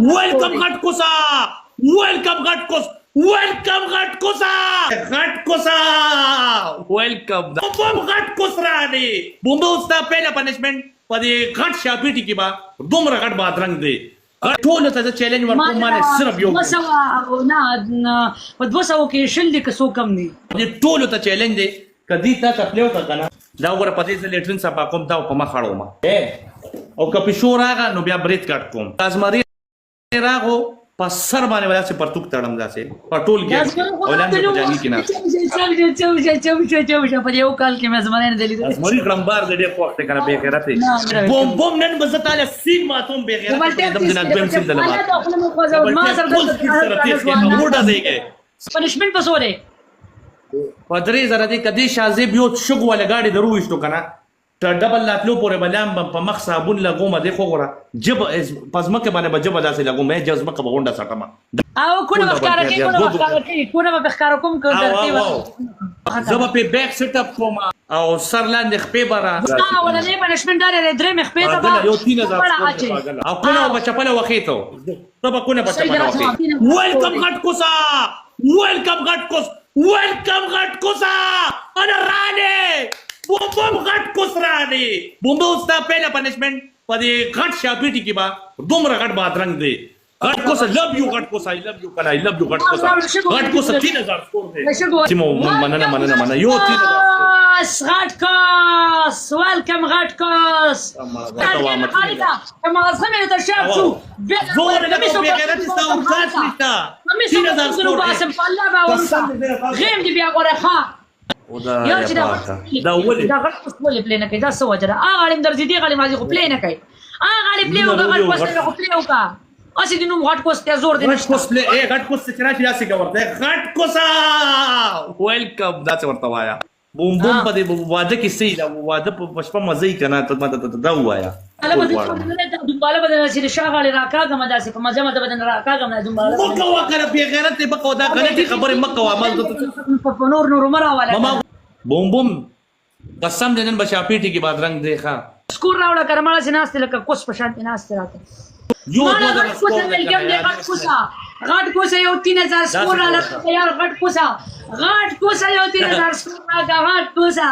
वेलकम घटकोसा, वेलकम घटकोस, वेलकम घटकोसा, घटकोसा, वेलकम बम घटकोस रानी बुम्बे उसका पहला पनिशमेंट पदे घट शापीटी की बा दुमरा घट बात रंग दे ټول ته چیلنج ورکوم مانه صرف یو نه په 200 کې شل دي که څو کم دي دې ټول ته چیلنج دی کدی تا تپلیو کا کنه دا وګوره پدې ځل لیټرین صفه کوم دا په ما خړو ما او کپی شو راغه نو بیا بریت کټ کوم ازمری راغو په سر باندې ولا سي پرتوک تړم داسې په ټول کې اولان په جاني کې نه چم په یو کال کې مې زمانه نه دلی ازمری ګرامبار دې په وخت کنه به غیرت بوم بوم نن بزتاله سین ماتوم به غیرت دم جنا دویم سین دلما ما سره موډه دیګه پنشمنت پسوره پدری زره دې کدي شازیب یو شګ ولا گاډي دروښتو کنه ته ډبل لاتلو پورې بلام په مخ صابون لګوم دې خو غره جب پزمکه باندې بجب داسې لګوم مې جزمکه په غونډه ساتم او کونه بخکار کوي کونه بخکار کوم کو درتي زما په بیک سیټ اپ کوم او سرلاند خپې برا ولا نه پنشمنت دار درې مخ په یو 3000 او کونه بچپله وخیتو ته به کونه بچپله وخیتو ویلکم غټکوسا ویلکم غټکوس ویلکم غټکوسا انا رانه بوم بوم غټکوس رانه بوم उसका पहला पनिशमेंट पदे घट शापीटी की बा दुमरा घट बात रंग दे घटकोस लव यू घटकोस आई लव यू कन आई लव यू घटकोस 3000 स्कोर दे सिमो मनना यो 3000 غटकोस वेलकम غटकोस كما زمن تشاف شو زور لا بغيرت استاو كاس 3000 سكور باسم الله با غيم دي بیا غره ودا دا ولي دا غټ ولي پلی نه کوي دا څه وجه ده هغه غړم درځي دی غړي مازي خو پلی نه کوي هغه غړي پلی وکړه غټ کوس خو پلی وکړه اسی دینو غټ کوس ته زور دی غټ کوس پلی غټ کوس چې راځي داسې کوي غټ کوسا ویلکم دا څه ورته وایا بوم بوم په دې واده کې سي دا واده په پښپا مزه کنه ته ماته دا وایا اله بده دومباله بدن چې شاغله راکاګه مداسي په مزه مده بدن راکاګه نه دومباله مکه وکړه به غیرت په قودا غلطي خبره مکه عمل په نور مرا والا بوم بوم قسم دې نن بشاپیټي کې باد رنگ دیکھا سکور راوړه کرماله سيناسته لکه کوس په شانتي ناسته راته یو غټ کوسه غټ کوسه یو 3000 سکور رااله یار غټ کوسه یو 3000 سکور راغی غټ کوسه